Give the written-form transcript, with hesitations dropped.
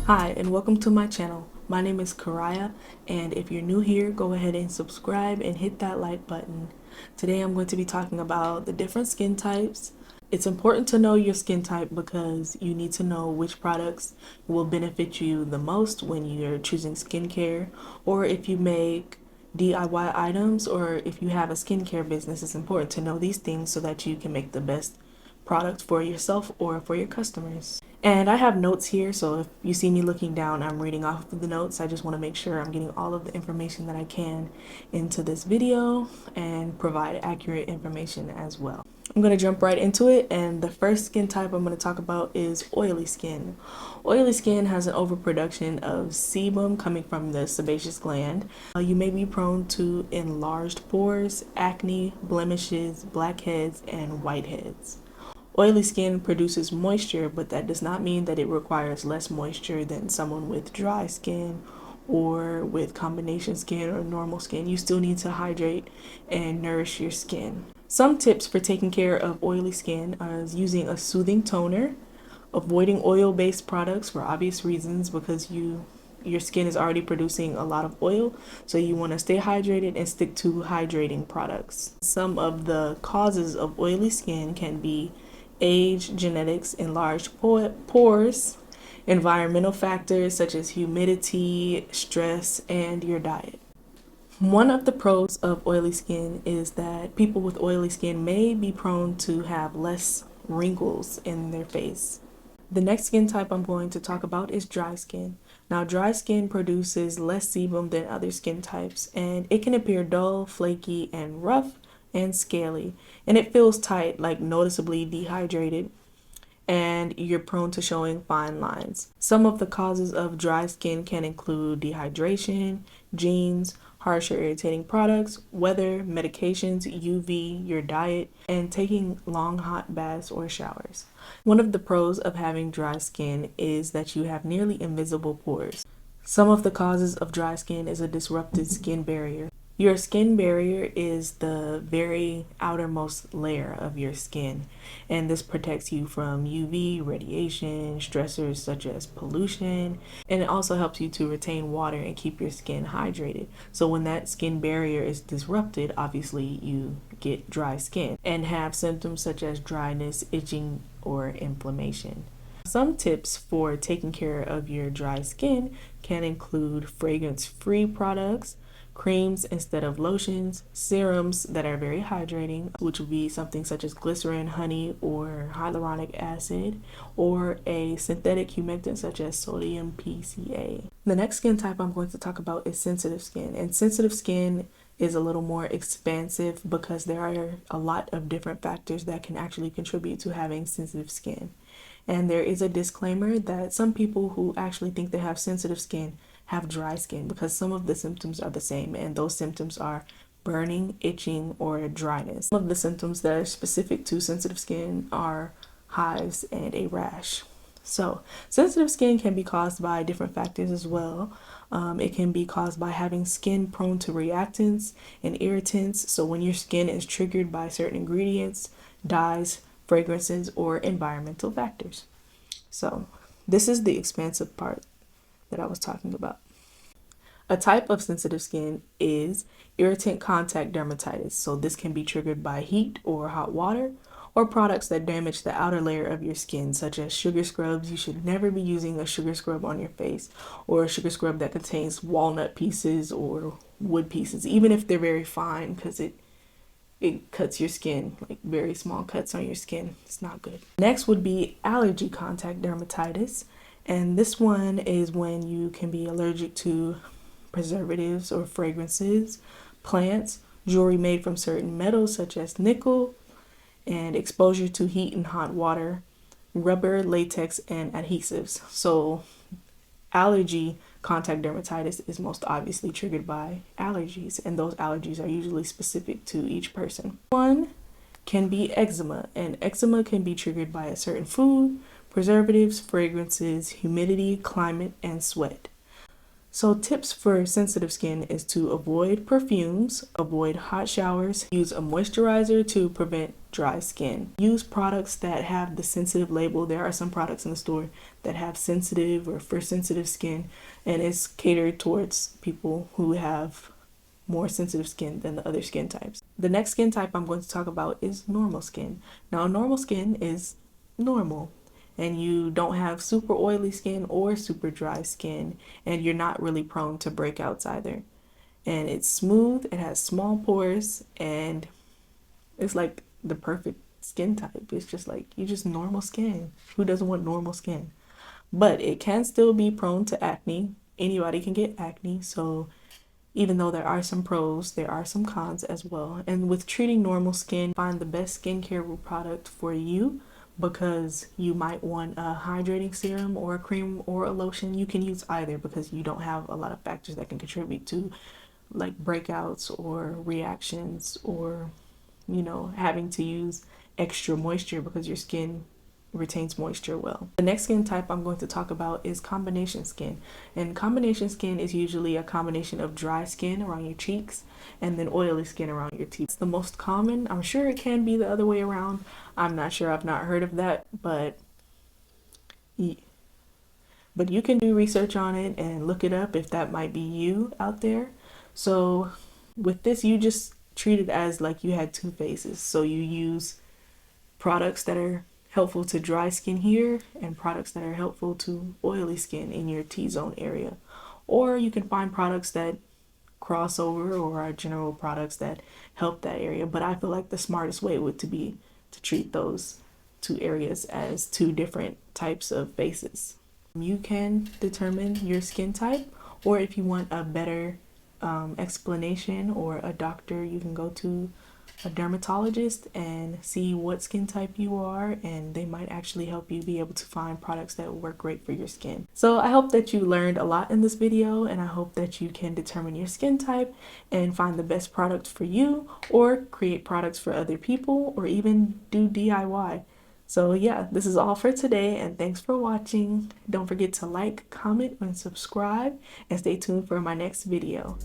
Hi, and welcome to my channel. My name is Karaya, and if you're new here, go ahead and subscribe and hit that like button. Today I'm going to be talking about the different skin types. It's important to know your skin type because you need to know which products will benefit you the most when you're choosing skincare, or if you make DIY items, or if you have a skincare business. It's important to know these things so that you can make the best product for yourself or for your customers. And I have notes here, so if you see me looking down, I'm reading off of the notes. I just want to make sure I'm getting all of the information that I can into this video and provide accurate information as well. I'm going to jump right into it, and the first skin type I'm going to talk about is oily skin. Oily skin has an overproduction of sebum coming from the sebaceous gland. You may be prone to enlarged pores, acne, blemishes, blackheads, and whiteheads. Oily skin produces moisture, but that does not mean that it requires less moisture than someone with dry skin or with combination skin or normal skin. You still need to hydrate and nourish your skin. Some tips for taking care of oily skin are using a soothing toner, avoiding oil-based products for obvious reasons because your skin is already producing a lot of oil, so you want to stay hydrated and stick to hydrating products. Some of the causes of oily skin can be age, genetics, enlarged pores, environmental factors such as humidity, stress, and your diet. One of the pros of oily skin is that people with oily skin may be prone to have less wrinkles in their face. The next skin type I'm going to talk about is dry skin. Now, dry skin produces less sebum than other skin types, and it can appear dull, flaky, and rough and scaly, and it feels tight, like noticeably dehydrated, and you're prone to showing fine lines. Some of the causes of dry skin can include dehydration, genes, harsh or irritating products, weather, medications, UV, your diet, and taking long hot baths or showers. One of the pros of having dry skin is that you have nearly invisible pores. Some of the causes of dry skin is a disrupted skin barrier. Your skin barrier is the very outermost layer of your skin, and this protects you from UV, radiation, stressors such as pollution, and it also helps you to retain water and keep your skin hydrated. So when that skin barrier is disrupted, obviously you get dry skin and have symptoms such as dryness, itching, or inflammation. Some tips for taking care of your dry skin can include fragrance-free products, creams instead of lotions, serums that are very hydrating, which would be something such as glycerin, honey, or hyaluronic acid, or a synthetic humectant such as sodium PCA. The next skin type I'm going to talk about is sensitive skin, and sensitive skin is a little more expansive because there are a lot of different factors that can actually contribute to having sensitive skin. And there is a disclaimer that some people who actually think they have sensitive skin have dry skin because some of the symptoms are the same, and those symptoms are burning, itching, or dryness. Some of the symptoms that are specific to sensitive skin are hives and a rash. So, sensitive skin can be caused by different factors as well. It can be caused by having skin prone to reactants and irritants. So, when your skin is triggered by certain ingredients, dyes, fragrances, or environmental factors. So, this is the expansive part that I was talking about. A type of sensitive skin is irritant contact dermatitis. So this can be triggered by heat or hot water or products that damage the outer layer of your skin, such as sugar scrubs. You should never be using a sugar scrub on your face, or a sugar scrub that contains walnut pieces or wood pieces, even if they're very fine, because it cuts your skin, like very small cuts on your skin. It's not good. Next would be allergy contact dermatitis. And this one is when you can be allergic to preservatives or fragrances, plants, jewelry made from certain metals such as nickel, and exposure to heat and hot water, rubber, latex, and adhesives. So allergy contact dermatitis is most obviously triggered by allergies, and those allergies are usually specific to each person. One can be eczema, and eczema can be triggered by a certain food, preservatives, fragrances, humidity, climate, and sweat. So tips for sensitive skin is to avoid perfumes, avoid hot showers, use a moisturizer to prevent dry skin. Use products that have the sensitive label. There are some products in the store that have sensitive or for sensitive skin, and it's catered towards people who have more sensitive skin than the other skin types. The next skin type I'm going to talk about is normal skin. Now, normal skin is normal, and you don't have super oily skin or super dry skin, and you're not really prone to breakouts either. And it's smooth, it has small pores, and it's like the perfect skin type. It's just like you just normal skin. Who doesn't want normal skin? But it can still be prone to acne. Anybody can get acne, so even though there are some pros, there are some cons as well. And with treating normal skin, find the best skincare product for you, because you might want a hydrating serum or a cream or a lotion. You can use either because you don't have a lot of factors that can contribute to like breakouts or reactions, or having to use extra moisture because your skin retains moisture well. The next skin type I'm going to talk about is combination skin. And combination skin is usually a combination of dry skin around your cheeks and then oily skin around your teeth. It's the most common. I'm sure it can be the other way around. I'm not sure. I've not heard of that, but you can do research on it and look it up if that might be you out there. So with this, you just treat it as like you had two faces. So you use products that are helpful to dry skin here and products that are helpful to oily skin in your T-zone area. Or you can find products that cross over or are general products that help that area. But I feel like the smartest way would be to treat those two areas as two different types of faces. You can determine your skin type, or if you want a better explanation or a doctor, you can go to a dermatologist and see what skin type you are, and they might actually help you be able to find products that work great for your skin. So I hope that you learned a lot in this video, and I hope that you can determine your skin type and find the best product for you, or create products for other people, or even do DIY. So yeah, this is all for today, and thanks for watching. Don't forget to like, comment, and subscribe, and stay tuned for my next video.